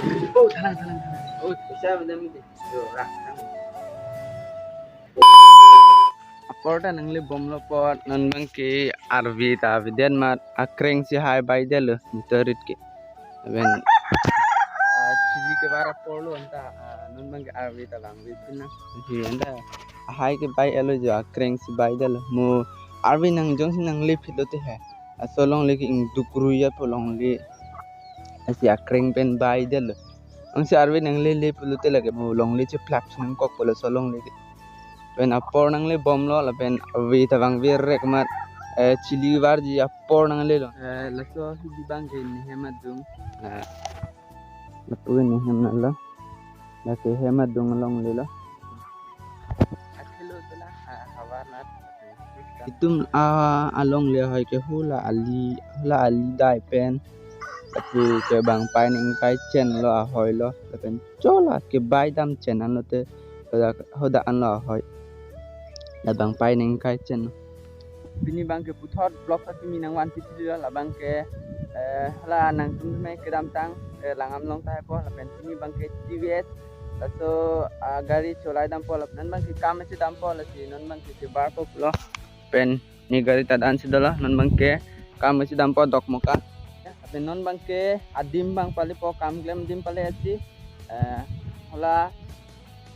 Oh, tenang. Oh, saya udah mesti. Yo, rak. Aporta nangli bomlo pot non bangki arvi ta vidian mat akreng si hai bai delu miterit ke. Ben chili ke bara porlo anta non bangki arvi ta lang vitina. Hi anda hai ke bai elo jo akreng si bai delu mo arvi nang jong si nang li philote hai. Asolong lagi ing dukru ya polong li asi akreng pen bai delu. Ang si arvi nang li philote lagi mo long li che flap nang kok polo solong lagi. Ben apor nang le bom lo la ben vi tawang vi rek mat chili war ji apor nang le lo la so hi di bang ke ni hemat dung la tu ni hem na lo la ke hemat dung long le lo akhilo tula hawar nat itum along le hoy ke hula ali dai pen tu ke bang pai ning kai chen lo hoy lo la ben chola ke bai dam chen an lo te hoda an lo hoy labang pai neng kai chen bini bang ke puthot blok ta mi nang wan piti la bang ke la nang tum me ke dam tang langam long ta po la pen bini bang ke tvs la so gari cholai dam po la nan bang ke kam se dam po la si non bang ke bar po lo pen ni gari ta dan se dala non bang ke kam se dam po dok moka pen non bang ke adim bang pali po kam glem dim pale asi hola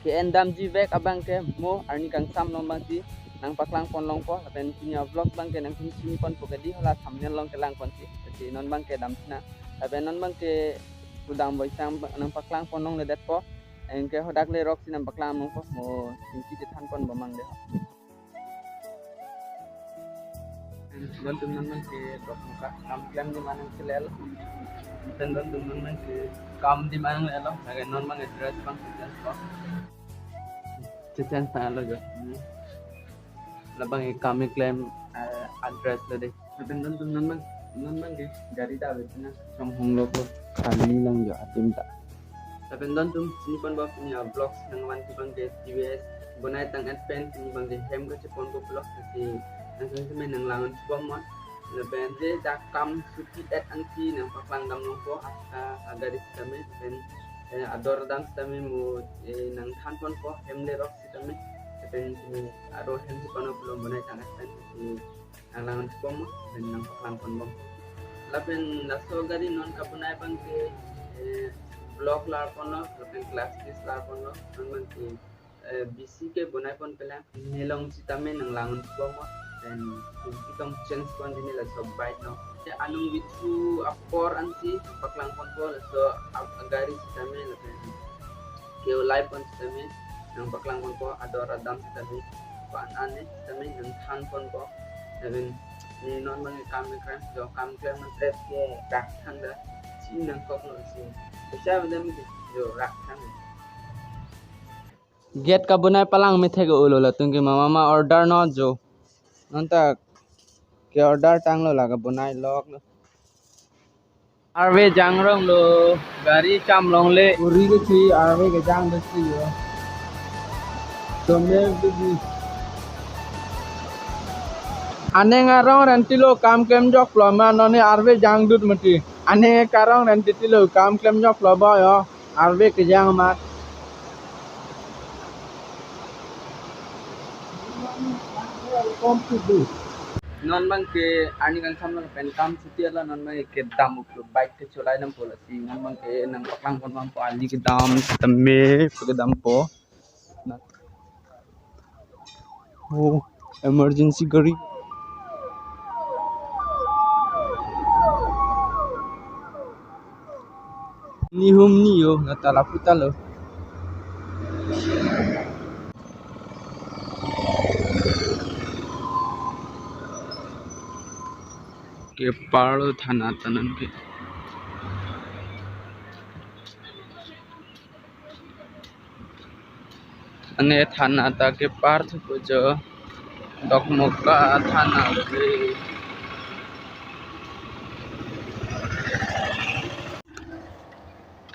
ke endam ji vek abang ke mo arni kang sam long bang si nang paklang pon long po lapen punya vlog bang ke nang sini pon pokedi hola thumbnail long ke lang pon si non bang ke dam sina lapen non bang ke udang boy sam nang paklang pon long le det po engke hodak le rok sinam paklang mong po mo singki je than pon bamang de don tum non bang ke dok muka kam klam di manang ke lel dan don tum non bang ke kam di manang lelo lagi non bang address bang po Chit lo jo labang kami claim address le de ben non bang ke gari ta betina som hong lo ko kali lang jo atim ta tapi don tum sini pon ba punya vlogs nang wan ti bang ke tvs bonai tang adpen sini bang ke hem ko chepon ko vlog si nang sini men nang langon bom mon le ben de da kam suti et anti nang paklang dam nong ko aga di kami ben ador dam kami mu nang than pon ko hem le rok si kami ben aro hem si kono belum bonai tang adpen si nang langon bom ben nang paklang pon bom lapen la so gari non kapunai bang ke blog lar kono lapen class this lar kono non bang ke bc ke bonai pon pela nilong sitame nang langon bom dan kita chance pon dini la so bite no anung witu apor ansi paklang pon po so agari sitame lapen ke live pon sitame nang paklang pon po ador adam sitame pan ane sitame nang than pon po dan ni non bang kami kram jo kam kram man tes ke dak thang da sin nang kok no sin bisa bedam jo rak thang get ka bunai palang me thege ulo la tungki mama order no jo nanta ke order tang lo laga bunai lok lo arwe jangrong lo gari cham long le uri ke chi arwe ke jang de chi yo so me bi ane ngarong rentilo kam kem jok ploma noni arwe jang dut mati ane karong rentilo kam kem jok ploba yo arwe ke jang mat non bang ke ani kan sam lang pen kam suti ala non bang ke dam up bike ke cholai nam pola si non bang ke nang paklang kon mam po ali ke dam tame ke dam po oh emergency gari ni hum ni yo natala putalo के पाड़ो थाना तनन के अने थाना ता के पार्थ को जो डकमोका थाना के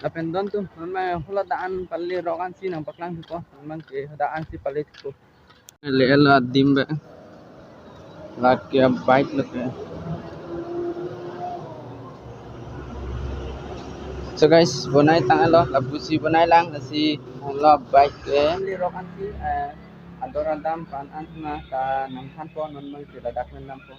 अपन don tu memang hula daan pali rokan si nang paklang ko memang ke daan si pali ko lela dimbe lakya bike lake So guys, bonai tang alo labusi bonai lang si lo bike ke li rokan si ador adam pan antna ka nang khan po non mang ke dadak nam po.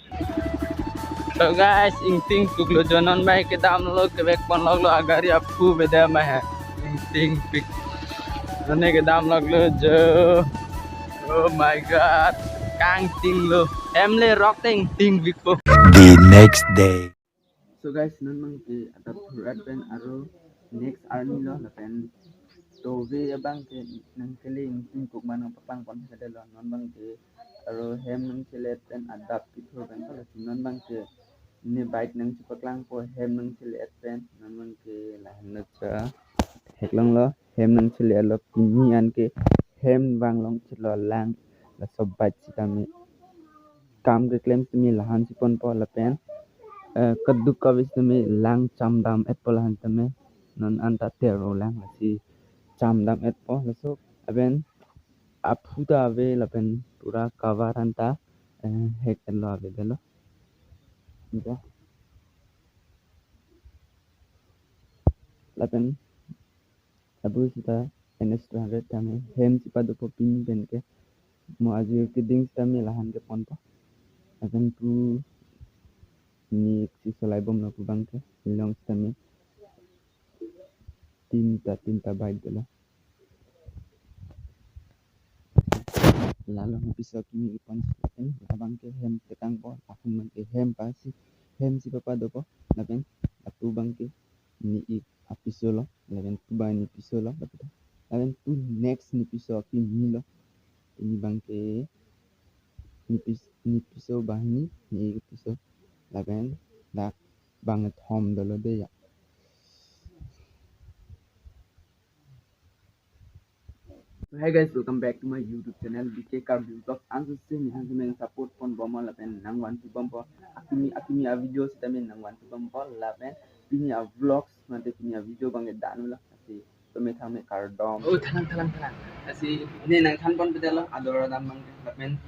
So guys, ingting kuglo jonon bike ke dam lo ke bek pon lo agari apu beda ma hai. Ingting pik. Nane ke dam lo jo. Oh my god. Kang ting lo. Em le rock ting bik po. The next day. So guys, non mang ke atap red pen aro next army lo la pen to we abang ke nang keling ting kuk manang papang kon kada lo non bang ke aro hem nang selet pen adap pithor pen pala non bang ke ni bike nang chipaklang po hem nang selet pen non bang ke la hanat cha heklang lo hem nang selet lo kini an ke hem bang long chilo lang la sob bike chitami kam ke claim tumi lahan sipon po la pen kaduk kawis tumi lang chamdam et po lahan tumi non anta tero lang la si chamdam et po la so aben apuda ave la pen pura cover anta hek lo ave delo ya la pen abu sita ns 200 tami hem sipa do po pin ben ke mo aji ke ding tami lahan ke pon po aben tu ni si solai bom no pu bang ke long tami tinta baik delo lalu bisa kini ipon silakan abang ke hem tekang po akun man ke hem si papa do po laben atu bang ke ni i apisolo laben tu ba ni pisolo laben tu next ni piso ki ni lo ini bang ke ni piso bahini ni piso laben dak banget home dolo de ya. Hey guys, welcome back to my YouTube channel BK Car Vlog. Anso sini hanso men support pon bomo lapen nang wan tu bompo. Akimi a video sita men nang wan tu bompo lapen pini a vlogs mante pini a video banget danu lah. Kasi peme thame car dom. Oh thalang. Kasi ini nang than pon bedelo adora dam bang lapen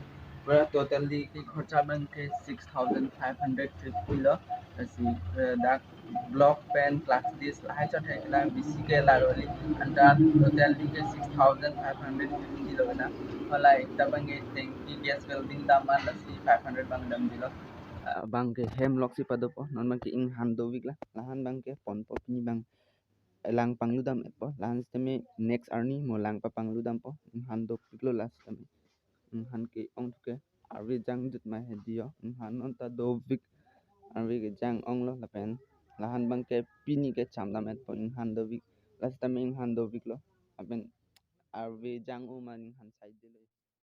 pura totally ki kharcha bang ke 6550 lo. Kasi dak block pen plus this hai chot hai kila bisi ke laroli anda totally ke 6550 lo na malai tabang ke tanki gas building daman la si 500 bang dam dilo bang ke hemlock si padopo non bang ke ing handovik la lahan bang ke pon po ni bang lang pangludam po lahan steme next arni mo lang pa pangludam po ing handok piklo last steme han ke ong ke arwi jang jut ma hedio han on ta dovik arwi ke jang ong lo lapen lahan bang ke pini ke chamdam et po ing handovik last time ing handovik lo apen arwi jang o man ing han side dilo